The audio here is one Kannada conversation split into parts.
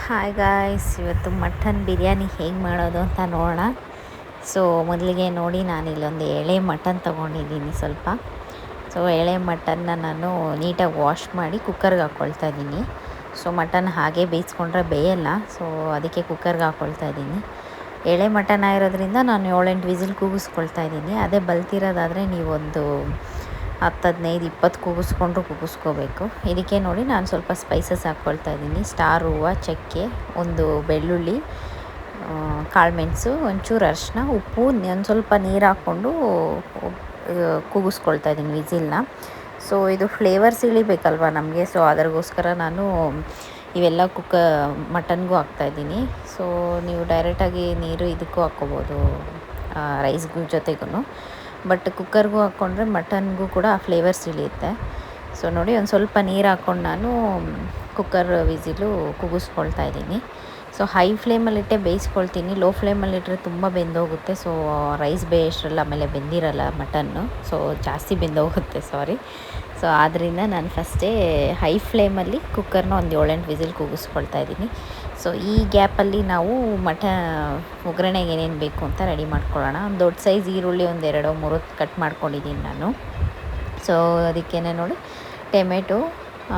ಹಾಯ್ ಗಾಯ್ಸ್, ಇವತ್ತು ಮಟನ್ ಬಿರಿಯಾನಿ ಹೇಗೆ ಮಾಡೋದು ಅಂತ ನೋಡೋಣ. ಸೊ ಮೊದಲಿಗೆ ನೋಡಿ, ನಾನು ಇಲ್ಲೊಂದು ಎಳೆ ಮಟನ್ ತೊಗೊಂಡಿದ್ದೀನಿ ಸ್ವಲ್ಪ. ಸೊ ಎಳೆ ಮಟನ್ನ ನಾನು ನೀಟಾಗಿ ವಾಶ್ ಮಾಡಿ ಕುಕ್ಕರ್ಗೆ ಹಾಕ್ಕೊಳ್ತಾ ಇದ್ದೀನಿ. ಸೊ ಮಟನ್ ಹಾಗೆ ಬೇಯಿಸ್ಕೊಂಡ್ರೆ ಬೇಯಲ್ಲ, ಸೊ ಅದಕ್ಕೆ ಕುಕ್ಕರ್ಗೆ ಹಾಕ್ಕೊಳ್ತಾ ಇದ್ದೀನಿ. ಎಳೆ ಮಟನ್ ಆಗಿರೋದ್ರಿಂದ ನಾನು 7-8 ವಿಸಿಲ್ ಕೂಗಿಸ್ಕೊಳ್ತಾ ಇದ್ದೀನಿ. ಅದೇ ಬಲ್ತಿರೋದಾದರೆ ನೀವೊಂದು 10-15-20 ಕೂಗಿಸ್ಕೋಬೇಕು. ಇದಕ್ಕೆ ನೋಡಿ ನಾನು ಸ್ವಲ್ಪ ಸ್ಪೈಸಸ್ ಹಾಕ್ಕೊಳ್ತಾ ಇದ್ದೀನಿ. ಸ್ಟಾರ್ ಹೂವು, ಚಕ್ಕೆ, ಒಂದು ಬೆಳ್ಳುಳ್ಳಿ, ಕಾಳುಮೆಣಸು, ಒಂಚೂರು ಅರಿಶಿನ, ಉಪ್ಪು, ಒಂದು ಸ್ವಲ್ಪ ನೀರು ಹಾಕ್ಕೊಂಡು ಕೂಗಿಸ್ಕೊಳ್ತಾ ಇದ್ದೀನಿ ವಿಸಿಲ್ನ. ಸೊ ಇದು ಫ್ಲೇವರ್ಸ್ ಇಳಿಬೇಕಲ್ವ ನಮಗೆ, ಸೊ ಅದರಿಗೋಸ್ಕರ ನಾನು ಇವೆಲ್ಲ ಮಟನ್ಗೂ ಹಾಕ್ತಾಯಿದ್ದೀನಿ. ಸೊ ನೀವು ಡೈರೆಕ್ಟಾಗಿ ನೀರು ಇದಕ್ಕೂ ಹಾಕ್ಕೋಬೋದು, ರೈಸ್ಗೂ ಜೊತೆಗೂ. ಬಟ್ ಕುಕ್ಕರ್ಗೂ ಹಾಕ್ಕೊಂಡ್ರೆ ಮಟನ್ಗೂ ಕೂಡ ಆ ಫ್ಲೇವರ್ಸ್ ಇಳಿಯುತ್ತೆ. ಸೊ ನೋಡಿ, ಒಂದು ಸ್ವಲ್ಪ ನೀರು ಹಾಕ್ಕೊಂಡು ನಾನು ಕುಕ್ಕರ್ ವಿಸಿಲು ಕೂಗಿಸ್ಕೊಳ್ತಾ ಇದ್ದೀನಿ. ಸೊ ಹೈ ಫ್ಲೇಮಲ್ಲಿಟ್ಟೆ ಬೇಯಿಸ್ಕೊಳ್ತೀನಿ. ಲೋ ಫ್ಲೇಮಲ್ಲಿಟ್ಟರೆ ತುಂಬ ಬೆಂದೋಗುತ್ತೆ. ಸೊ ರೈಸ್ ಬೇಯೋಷ್ಟರಲ್ಲ ಆಮೇಲೆ ಬೆಂದಿರಲ್ಲ ಮಟನ್ನು, ಸೊ ಜಾಸ್ತಿ ಬೆಂದೋಗುತ್ತೆ, ಸಾರಿ. ಸೊ ಆದ್ದರಿಂದ ನಾನು ಫಸ್ಟೇ ಹೈ ಫ್ಲೇಮಲ್ಲಿ ಕುಕ್ಕರ್ನ ಒಂದು 7-8 ವಿಸಿಲ್ ಕೂಗಿಸ್ಕೊಳ್ತಾ ಇದ್ದೀನಿ. ಸೊ ಈ ಗ್ಯಾಪಲ್ಲಿ ನಾವು ಒಗ್ಗರಣೆಗೆ ಏನೇನು ಬೇಕು ಅಂತ ರೆಡಿ ಮಾಡ್ಕೊಳ್ಳೋಣ. ಒಂದು ದೊಡ್ಡ ಸೈಜ್ ಈರುಳ್ಳಿ ಒಂದು 2-3 ಕಟ್ ಮಾಡ್ಕೊಂಡಿದ್ದೀನಿ ನಾನು. ಸೊ ಅದಕ್ಕೇನೆ ನೋಡಿ, ಟೊಮೆಟೊ,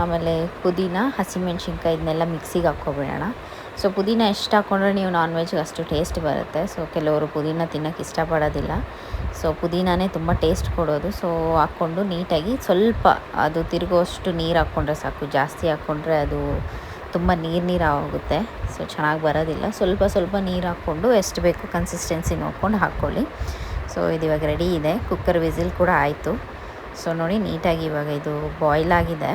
ಆಮೇಲೆ ಪುದೀನ, ಹಸಿಮೆಣ್ಸಿನ್ಕಾಯಿ, ಇದನ್ನೆಲ್ಲ ಮಿಕ್ಸಿಗೆ ಹಾಕ್ಕೊಬಿಡೋಣ. ಸೊ ಪುದೀನ ಎಷ್ಟು ಹಾಕ್ಕೊಂಡ್ರೆ ನೀವು ನಾನ್ ವೆಜ್ಗೆ ಅಷ್ಟು ಟೇಸ್ಟ್ ಬರುತ್ತೆ. ಸೊ ಕೆಲವರು ಪುದೀನ ತಿನ್ನೋಕ್ಕೆ ಇಷ್ಟಪಡೋದಿಲ್ಲ, ಸೊ ಪುದೀನನೇ ತುಂಬ ಟೇಸ್ಟ್ ಕೊಡೋದು. ಸೊ ಹಾಕ್ಕೊಂಡು ನೀಟಾಗಿ ಸ್ವಲ್ಪ ಅದು ತಿರುಗೋಷ್ಟು ನೀರು ಹಾಕ್ಕೊಂಡ್ರೆ ಸಾಕು. ಜಾಸ್ತಿ ಹಾಕ್ಕೊಂಡ್ರೆ ಅದು ತುಂಬ ನೀರು ಆಗುತ್ತೆ, ಸೊ ಚೆನ್ನಾಗಿ ಬರೋದಿಲ್ಲ. ಸ್ವಲ್ಪ ನೀರು ಹಾಕ್ಕೊಂಡು ಎಷ್ಟು ಬೇಕು ಕನ್ಸಿಸ್ಟೆನ್ಸಿ ನೋಡ್ಕೊಂಡು ಹಾಕ್ಕೊಳ್ಳಿ. ಸೊ ಇದು ಇವಾಗ ರೆಡಿ ಇದೆ. ಕುಕ್ಕರ್ ವಿಸಿಲ್ ಕೂಡ ಆಯಿತು. ಸೊ ನೋಡಿ, ನೀಟಾಗಿ ಇವಾಗ ಇದು ಬಾಯ್ಲ್ ಆಗಿದೆ.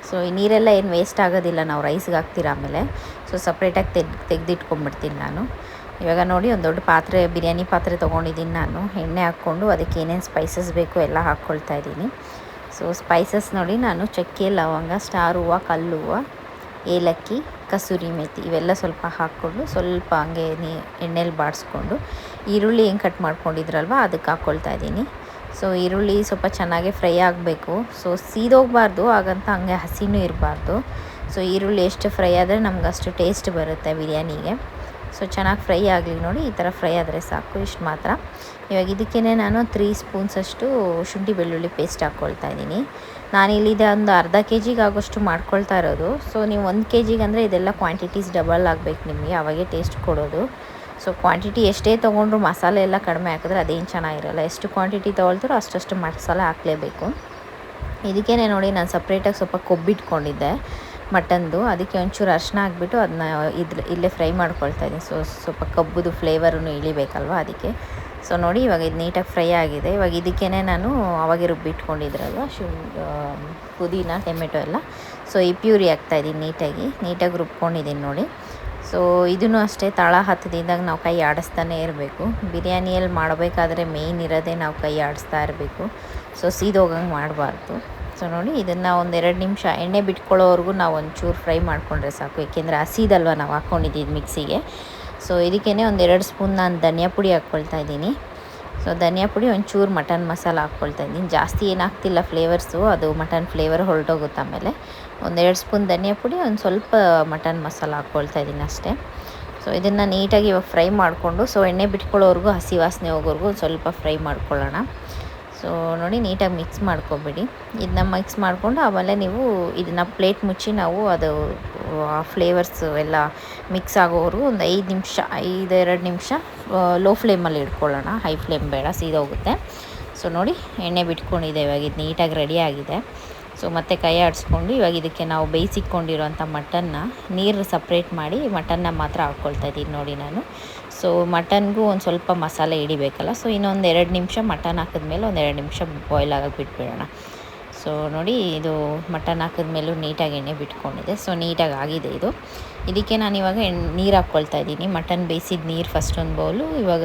ಸೊ ಈ ನೀರೆಲ್ಲ ಏನು ವೇಸ್ಟ್ ಆಗೋದಿಲ್ಲ, ನಾವು ರೈಸ್ಗೆ ಹಾಕ್ತೀರ ಆಮೇಲೆ. ಸೊ ಸಪ್ರೇಟಾಗಿ ತೆಗೆದಿಟ್ಕೊಂಡ್ಬಿಡ್ತೀನಿ ನಾನು. ಇವಾಗ ನೋಡಿ, ಒಂದು ದೊಡ್ಡ ಪಾತ್ರೆ, ಬಿರಿಯಾನಿ ಪಾತ್ರೆ ತೊಗೊಂಡಿದ್ದೀನಿ ನಾನು. ಎಣ್ಣೆ ಹಾಕ್ಕೊಂಡು ಅದಕ್ಕೆ ಏನೇನು ಸ್ಪೈಸಸ್ ಬೇಕು ಎಲ್ಲ ಹಾಕ್ಕೊಳ್ತಾ ಇದ್ದೀನಿ. ಸೊ ಸ್ಪೈಸಸ್ ನೋಡಿ, ನಾನು ಚಕ್ಕೆ, ಲವಂಗ, ಸ್ಟಾರ್ ಹೂವು, ಕಲ್ಲು ಹೂವು, ಏಲಕ್ಕಿ, ಕಸೂರಿ ಮೇಥಿ ಇವೆಲ್ಲ ಸ್ವಲ್ಪ ಹಾಕ್ಕೊಂಡು ಸ್ವಲ್ಪ ಹಂಗೆ ಎಣ್ಣೆಲಿ ಬಾಡಿಸ್ಕೊಂಡು ಈರುಳ್ಳಿ ಹೆಂಗೆ ಕಟ್ ಮಾಡ್ಕೊಂಡಿದ್ರಲ್ವ ಅದಕ್ಕೆ ಹಾಕ್ಕೊಳ್ತಾ ಇದ್ದೀನಿ. ಸೊ ಈರುಳ್ಳಿ ಸ್ವಲ್ಪ ಚೆನ್ನಾಗಿ ಫ್ರೈ ಆಗಬೇಕು. ಸೊ ಸೀದೋಗಬಾರ್ದು, ಹಾಗಂತ ಹಂಗೆ ಹಸಿನೂ ಇರಬಾರ್ದು. ಸೊ ಈರುಳ್ಳಿ ಎಷ್ಟು ಫ್ರೈ ಆದರೆ ನಮ್ಗೆ ಅಷ್ಟು ಟೇಸ್ಟ್ ಬರುತ್ತೆ ಬಿರಿಯಾನಿಗೆ. ಸೊ ಚೆನ್ನಾಗಿ ಫ್ರೈ ಆಗಲಿ ನೋಡಿ, ಈ ಥರ ಫ್ರೈ ಆದರೆ ಸಾಕು, ಇಷ್ಟು ಮಾತ್ರ. ಇವಾಗ ಇದಕ್ಕೇ ನಾನು 3 ಸ್ಪೂನ್ಸಷ್ಟು ಶುಂಠಿ ಬೆಳ್ಳುಳ್ಳಿ ಪೇಸ್ಟ್ ಹಾಕ್ಕೊಳ್ತಾ ಇದ್ದೀನಿ. ನಾನಿಲ್ಲಿದೆ ಒಂದು ಅರ್ಧ ಕೆಜಿಗೆ ಆಗೋಷ್ಟು ಮಾಡ್ಕೊಳ್ತಾ ಇರೋದು. ಸೊ ನೀವು 1 ಕೆಜಿಗೆ ಅಂದರೆ ಇದೆಲ್ಲ ಕ್ವಾಂಟಿಟೀಸ್ ಡಬಲ್ ಆಗಬೇಕು ನಿಮಗೆ, ಅವಾಗೇ ಟೇಸ್ಟ್ ಕೊಡೋದು. ಸೊ ಕ್ವಾಂಟಿಟಿ ಎಷ್ಟೇ ತೊಗೊಂಡ್ರು ಮಸಾಲೆ ಎಲ್ಲ ಕಡಿಮೆ ಹಾಕಿದ್ರೆ ಅದೇನು ಚೆನ್ನಾಗಿರಲ್ಲ. ಎಷ್ಟು ಕ್ವಾಂಟಿಟಿ ತೊಗೊಳ್ತಾರೋ ಅಷ್ಟು ಮಸಾಲೆ ಹಾಕಲೇಬೇಕು. ಇದಕ್ಕೇ ನೋಡಿ, ನಾನು ಸಪ್ರೇಟಾಗಿ ಸ್ವಲ್ಪ ಕೊಬ್ಬಿಟ್ಕೊಂಡಿದ್ದೆ ಮಟನ್ದು, ಅದಕ್ಕೆ ಒಂಚೂರು ಅರಿಶಿನ ಹಾಕ್ಬಿಟ್ಟು ಅದನ್ನ ಇಲ್ಲೇ ಫ್ರೈ ಮಾಡ್ಕೊಳ್ತಾ ಇದ್ದೀನಿ. ಸೊ ಸ್ವಲ್ಪ ಕಬ್ಬುದು ಫ್ಲೇವರೂ ಇಳಿಬೇಕಲ್ವ ಅದಕ್ಕೆ. ಸೊ ನೋಡಿ, ಇವಾಗ ಇದು ನೀಟಾಗಿ ಫ್ರೈ ಆಗಿದೆ. ಇವಾಗ ಇದಕ್ಕೇ ನಾನು ಅವಾಗೆ ರುಬ್ಬಿಟ್ಕೊಂಡಿದ್ರಲ್ವ ಪುದೀನ, ಟೊಮೆಟೊ ಎಲ್ಲ, ಸೊ ಈ ಪ್ಯೂರಿ ಹಾಕ್ತಾಯಿದ್ದೀನಿ. ನೀಟಾಗಿ ರುಬ್ಕೊಂಡಿದ್ದೀನಿ ನೋಡಿ. ಸೊ ಇದನ್ನು ಅಷ್ಟೇ, ತಳ ಹತ್ತದಿದ್ದಾಗ ನಾವು ಕೈ ಆಡಿಸ್ತಾನೆ ಇರಬೇಕು. ಬಿರಿಯಾನಿಯಲ್ಲಿ ಮಾಡಬೇಕಾದ್ರೆ ಮೇಯ್ನ್ ಇರೋದೇ ನಾವು ಕೈ ಆಡಿಸ್ತಾ ಇರಬೇಕು. ಸೊ ಸೀದೋಗಂಗೆ ಮಾಡಬಾರ್ದು. ಸೊ ನೋಡಿ, ಇದನ್ನು ಒಂದು 2 ನಿಮಿಷ ಎಣ್ಣೆ ಬಿಟ್ಕೊಳ್ಳೋವರೆಗೂ ನಾವು ಒಂಚೂರು ಫ್ರೈ ಮಾಡಿಕೊಂಡ್ರೆ ಸಾಕು, ಏಕೆಂದರೆ ಹಸಿದಲ್ವ ನಾವು ಹಾಕ್ಕೊಂಡಿದ್ದೀವಿ ಮಿಕ್ಸಿಗೆ. ಸೊ ಇದಕ್ಕೇ ಒಂದು 2 ಸ್ಪೂನ್ ನಾನು ಧನಿಯಾ ಪುಡಿ ಹಾಕ್ಕೊಳ್ತಾ ಇದ್ದೀನಿ. ಸೊ ಧನಿಯಾ ಪುಡಿ, ಒಂಚೂರು ಮಟನ್ ಮಸಾಲ ಹಾಕ್ಕೊಳ್ತಾ ಇದ್ದೀನಿ. ಜಾಸ್ತಿ ಏನಾಗ್ತಿಲ್ಲ ಫ್ಲೇವರ್ಸು, ಅದು ಮಟನ್ ಫ್ಲೇವರ್ ಹೊರಟೋಗುತ್ತೆ ಆಮೇಲೆ. ಒಂದು 2 ಸ್ಪೂನ್ ಧನಿಯಾ ಪುಡಿ, ಒಂದು ಸ್ವಲ್ಪ ಮಟನ್ ಮಸಾಲ ಹಾಕ್ಕೊಳ್ತಾ ಇದ್ದೀನಿ ಅಷ್ಟೇ. ಸೊ ಇದನ್ನು ನೀಟಾಗಿ ಇವಾಗ ಫ್ರೈ ಮಾಡಿಕೊಂಡು, ಸೊ ಎಣ್ಣೆ ಬಿಟ್ಕೊಳ್ಳೋವರೆಗೂ, ಹಸಿ ವಾಸನೆ ಹೋಗೋವರೆಗೂ ಸ್ವಲ್ಪ ಫ್ರೈ ಮಾಡ್ಕೊಳ್ಳೋಣ. ಸೊ ನೋಡಿ, ನೀಟಾಗಿ ಮಿಕ್ಸ್ ಮಾಡ್ಕೊಬೇಡಿ. ಇದನ್ನ ಮಿಕ್ಸ್ ಮಾಡಿಕೊಂಡು ಆಮೇಲೆ ನೀವು ಇದನ್ನು ಪ್ಲೇಟ್ ಮುಚ್ಚಿ ನಾವು ಅದು ಫ್ಲೇವರ್ಸ್ ಎಲ್ಲ ಮಿಕ್ಸ್ ಆಗೋವರೆಗೂ ಒಂದು 2 ನಿಮಿಷ ಲೋ ಫ್ಲೇಮಲ್ಲಿ ಇಟ್ಕೊಳ್ಳೋಣ. ಹೈ ಫ್ಲೇಮ್ ಬೇಡ, ಸೀದೋಗುತ್ತೆ. ಸೊ ನೋಡಿ, ಎಣ್ಣೆ ಬಿಟ್ಕೊಂಡಿದೆ. ಇವಾಗ ಇದು ನೀಟಾಗಿ ರೆಡಿ ಆಗಿದೆ. ಸೊ ಮತ್ತೆ ಕೈ ಆಡಿಸ್ಕೊಂಡು ಇವಾಗ ಇದಕ್ಕೆ ನಾವು ಬೇಯಿಸಿಕೊಂಡಿರೋಂಥ ಮಟನ್ನ ನೀರು ಸಪ್ರೇಟ್ ಮಾಡಿ ಮಟನ್ನ ಮಾತ್ರ ಹಾಕ್ಕೊಳ್ತಾ ಇದ್ದೀನಿ ನೋಡಿ ನಾನು. ಸೊ ಮಟನ್ಗೂ ಒಂದು ಸ್ವಲ್ಪ ಮಸಾಲೆ ಹಿಡಿಬೇಕಲ್ಲ. ಸೊ ಇನ್ನೊಂದು 2 ನಿಮಿಷ ಮಟನ್ ಹಾಕಿದ್ಮೇಲೆ ಒಂದು 2 ನಿಮಿಷ ಬಾಯ್ಲ್ ಆಗೋಕ್ಕೆ ಬಿಟ್ಬಿಡೋಣ. ಸೊ ನೋಡಿ, ಇದು ಮಟನ್ ಹಾಕಿದ್ಮೇಲೂ ನೀಟಾಗಿ ಎಣ್ಣೆ ಬಿಟ್ಕೊಂಡಿದೆ. ಸೊ ನೀಟಾಗಿ ಆಗಿದೆ ಇದು. ಇದಕ್ಕೆ ನಾನು ಇವಾಗ ನೀರು ಹಾಕ್ಕೊಳ್ತಾ ಇದ್ದೀನಿ. ಮಟನ್ ಬೇಯಿಸಿದ ನೀರು ಫಸ್ಟ್ ಒಂದು ಬೌಲು, ಇವಾಗ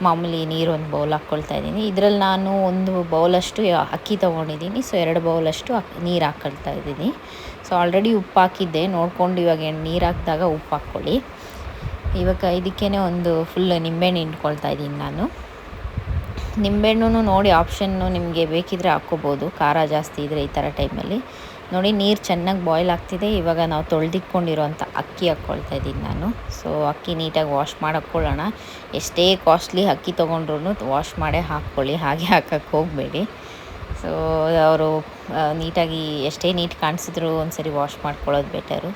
ಮಾಮೂಲಿ ನೀರು ಒಂದು ಬೌಲ್ ಹಾಕ್ಕೊಳ್ತಾ ಇದ್ದೀನಿ. ಇದರಲ್ಲಿ ನಾನು 1 ಬೌಲಷ್ಟು ಅಕ್ಕಿ ತೊಗೊಂಡಿದ್ದೀನಿ. ಸೊ 2 ಬೌಲಷ್ಟು ನೀರು ಹಾಕ್ಕೊಳ್ತಾ ಇದ್ದೀನಿ. ಸೊ ಆಲ್ರೆಡಿ ಉಪ್ಪು ಹಾಕಿದ್ದೆ, ನೋಡ್ಕೊಂಡು ಇವಾಗ ನೀರು ಹಾಕಿದಾಗ ಉಪ್ಪು ಹಾಕ್ಕೊಳ್ಳಿ. ಇವಾಗ ಇದಕ್ಕೇ ಒಂದು ಫುಲ್ ನಿಂಬೆಹಣ್ಣು ಹಿಂಡ್ಕೊಳ್ತಾ ಇದ್ದೀನಿ ನಾನು. ನಿಂಬೆಹಣ್ಣು ನೋಡಿ, ಆಪ್ಷನ್ನು ನಿಮಗೆ ಬೇಕಿದ್ರೆ ಹಾಕ್ಕೋಬೋದು, ಖಾರ ಜಾಸ್ತಿ ಇದ್ದರೆ ಈ ಥರ ಟೈಮಲ್ಲಿ. ನೋಡಿ ನೀರು ಚೆನ್ನಾಗಿ ಬಾಯ್ಲ್ ಆಗ್ತಿದೆ. ಇವಾಗ ನಾವು ತೊಳೆದಿಟ್ಕೊಂಡಿರೋಂಥ ಅಕ್ಕಿ ಹಾಕ್ಕೊಳ್ತಾ ಇದ್ದೀನಿ ನಾನು. ಸೊ ಅಕ್ಕಿ ನೀಟಾಗಿ ವಾಶ್ ಮಾಡಾಕ್ಕೊಳ್ಳೋಣ. ಎಷ್ಟೇ ಕಾಸ್ಟ್ಲಿ ಅಕ್ಕಿ ತೊಗೊಂಡ್ರೂ ವಾಶ್ ಮಾಡೇ ಹಾಕ್ಕೊಳ್ಳಿ, ಹಾಗೆ ಹಾಕಕ್ಕೆ ಹೋಗಬೇಡಿ. ಸೊ ಅವರು ನೀಟಾಗಿ ಎಷ್ಟೇ ನೀಟ್ ಕಾಣಿಸಿದ್ರು ಒಂದ್ಸರಿ ವಾಶ್ ಮಾಡ್ಕೊಳ್ಳೋದು ಬೆಟರು.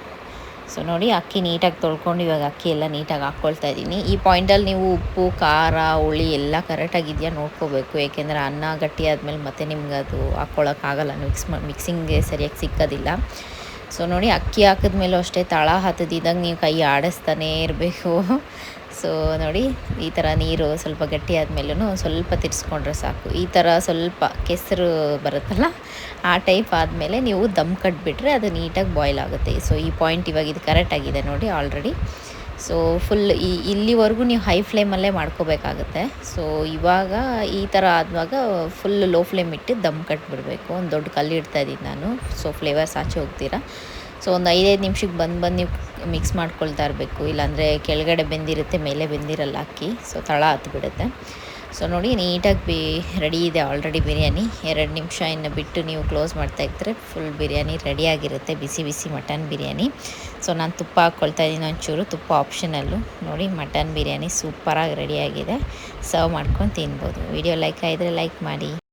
ಸೊ ನೋಡಿ ಅಕ್ಕಿ ನೀಟಾಗಿ ತೊಳ್ಕೊಂಡು ಇವಾಗ ಅಕ್ಕಿ ಎಲ್ಲ ನೀಟಾಗಿ ಹಾಕ್ಕೊಳ್ತಾ ಇದ್ದೀನಿ. ಈ ಪಾಯಿಂಟಲ್ಲಿ ನೀವು ಉಪ್ಪು, ಖಾರ, ಹುಳಿ ಎಲ್ಲ ಕರೆಕ್ಟಾಗಿದೆಯಾ ನೋಡ್ಕೋಬೇಕು. ಏಕೆಂದರೆ ಅನ್ನ ಗಟ್ಟಿ ಆದಮೇಲೆ ಮತ್ತೆ ನಿಮ್ಗೆ ಅದು ಹಾಕ್ಕೊಳಕ್ಕಾಗಲ್ಲ, ಮಿಕ್ಸಿಂಗ್ಗೆ ಸರಿಯಾಗಿ ಸಿಕ್ಕೋದಿಲ್ಲ. ಸೊ ನೋಡಿ ಅಕ್ಕಿ ಹಾಕಿದ್ಮೇಲೂ ಅಷ್ಟೇ ತಳ ಹತ್ತದಿದ್ದಂಗೆ ನೀವು ಕೈ ಆಡಿಸ್ತಾನೇ ಇರಬೇಕು. ಸೊ ನೋಡಿ ಈ ಥರ ನೀರು ಸ್ವಲ್ಪ ಗಟ್ಟಿ ಆದಮೇಲೂ ಸ್ವಲ್ಪ ತಿರ್ಸ್ಕೊಂಡ್ರೆ ಸಾಕು. ಈ ಥರ ಸ್ವಲ್ಪ ಕೆಸರು ಬರುತ್ತಲ್ಲ, ಆ ಟೈಪ್ ಆದಮೇಲೆ ನೀವು ದಮ್ ಕಟ್ಬಿಟ್ರೆ ಅದು ನೀಟಾಗಿ ಬಾಯ್ಲ್ ಆಗುತ್ತೆ. ಸೊ ಈ ಪಾಯಿಂಟ್ ಇವಾಗ ಇದು ಕರೆಕ್ಟಾಗಿದೆ ನೋಡಿ ಆಲ್ರೆಡಿ. ಸೊ ಫುಲ್ ಇಲ್ಲಿವರೆಗೂ ನೀವು ಹೈ ಫ್ಲೇಮಲ್ಲೇ ಮಾಡ್ಕೋಬೇಕಾಗುತ್ತೆ. ಸೊ ಇವಾಗ ಈ ಥರ ಆದಾಗ ಫುಲ್ ಲೋ ಫ್ಲೇಮ್ ಇಟ್ಟು ದಮ್ ಕಟ್ಬಿಡಬೇಕು. ಒಂದು ದೊಡ್ಡ ಕಲ್ಲು ಇಡ್ತಾ ಇದ್ದೀನಿ ನಾನು, ಸೊ ಫ್ಲೇವರ್ಸ್ ಆಚೆ ಹೋಗ್ತೀರಾ. ಸೊ ಒಂದು 5-5 ನಿಮಿಷಕ್ಕೆ ಬಂದು ನೀವು ಮಿಕ್ಸ್ ಮಾಡ್ಕೊಳ್ತಾ ಇರಬೇಕು. ಇಲ್ಲಾಂದರೆ ಕೆಳಗಡೆ ಬೆಂದಿರುತ್ತೆ, ಮೇಲೆ ಬೆಂದಿರಲ್ಲ ಅಕ್ಕಿ, ಸೊ ತಳ ಹತ್ಬಿಡುತ್ತೆ. ಸೊ ನೋಡಿ ನೀಟಾಗಿ ರೆಡಿ ಇದೆ ಆಲ್ರೆಡಿ ಬಿರಿಯಾನಿ. 2 ನಿಮಿಷ ಇನ್ನು ಬಿಟ್ಟು ನೀವು ಕ್ಲೋಸ್ ಮಾಡ್ತಾ ಇದ್ದರೆ ಫುಲ್ ಬಿರಿಯಾನಿ ರೆಡಿಯಾಗಿರುತ್ತೆ, ಬಿಸಿ ಬಿಸಿ ಮಟನ್ ಬಿರಿಯಾನಿ. ಸೊ ನಾನು ತುಪ್ಪ ಹಾಕ್ಕೊಳ್ತಾ ಇದ್ದೀನಿ, ಒಂಚೂರು ತುಪ್ಪ ಆಪ್ಷನಲ್ಲು. ನೋಡಿ ಮಟನ್ ಬಿರಿಯಾನಿ ಸೂಪರಾಗಿ ರೆಡಿಯಾಗಿದೆ. ಸರ್ವ್ ಮಾಡ್ಕೊಂಡು ತಿನ್ಬೋದು. ವಿಡಿಯೋ ಲೈಕ್ ಆಗಿದ್ರೆ ಲೈಕ್ ಮಾಡಿ.